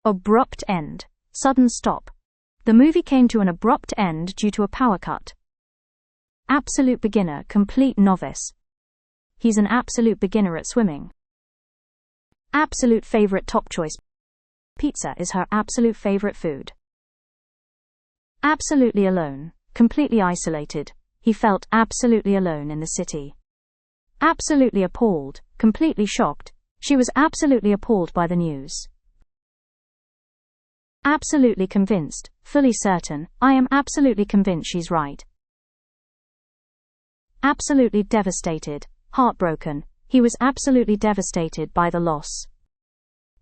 Abrupt end. Sudden stop. The movie came to an abrupt end due to a power cut. Absolute beginner, complete novice. He's an absolute beginner at swimming. Absolute favorite, top choice. Pizza is her absolute favorite food. Absolutely alone, completely isolated. He felt absolutely alone in the city. Absolutely appalled, completely shocked. She was absolutely appalled by the news. Absolutely convinced, fully certain. I am absolutely convinced she's right. Absolutely devastated, heartbroken. He was absolutely devastated by the loss.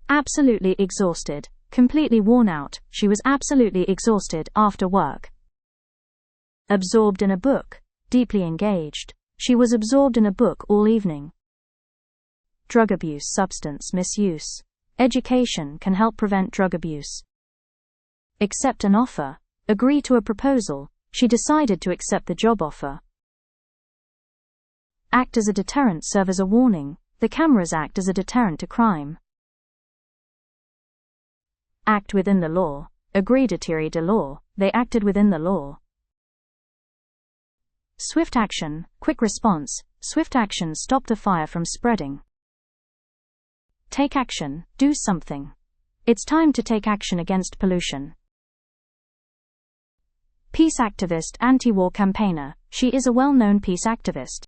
Absolutely exhausted, completely worn out. She was absolutely exhausted after work. Absorbed in a book, deeply engaged. She was absorbed in a book all evening. Drug abuse, substance misuse. Education can help prevent drug abuse. Accept an offer, agree to a proposal. She decided to accept the job offer. Act as a deterrent, serve as a warning. The cameras act as a deterrent to crime. Act within the law. Agree to tirer de law. They acted within the law. Swift action, quick response. Swift action stopped the fire from spreading. Take action, do something. It's time to take action against pollution. Peace activist, anti-war campaigner. She is a well-known peace activist.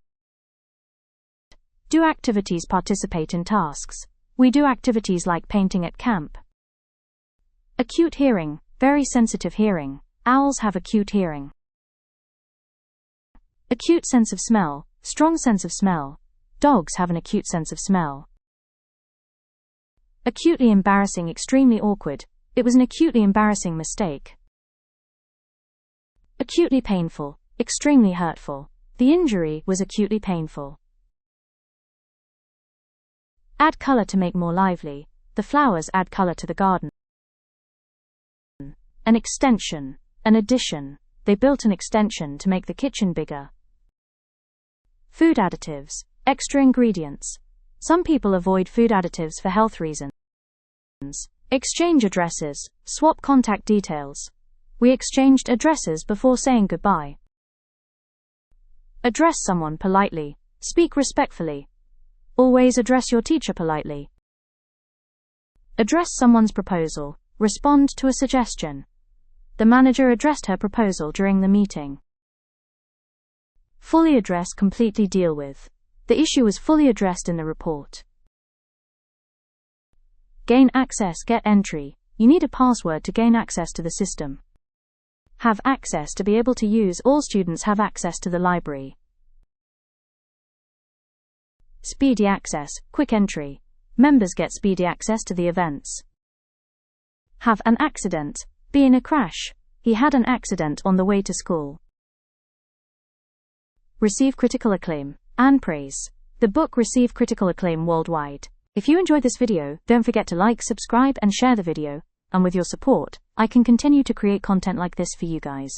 Do activities, participate in tasks. We do activities like painting at camp. Acute hearing, very sensitive hearing. Owls have acute hearing. Acute sense of smell, strong sense of smell. Dogs have an acute sense of smell. Acutely embarrassing, extremely awkward. It was an acutely embarrassing mistake. Acutely painful, extremely hurtful. The injury was acutely painful. Add color to make more lively. The flowers add color to the garden. An extension, an addition. They built an extension to make the kitchen bigger. Food additives, extra ingredients. Some people avoid food additives for health reasons. Exchange addresses, swap contact details. We exchanged addresses before saying goodbye. Address someone politely. Speak respectfully. Always address your teacher politely. Address someone's proposal. Respond to a suggestion. The manager addressed her proposal during the meeting. Fully address, completely deal with. The issue was fully addressed in the report. Gain access, get entry. You need a password to gain access to the system. Have access, to be able to use. All students have access to the library. Speedy access, quick entry. Members get speedy access to the events. Have an accident, be in a crash. He had an accident on the way to school. Receive critical acclaim and praise. The book received critical acclaim worldwide. If you enjoyed this video, don't forget to like, subscribe, and share the video. And with your support, I can continue to create content like this for you guys.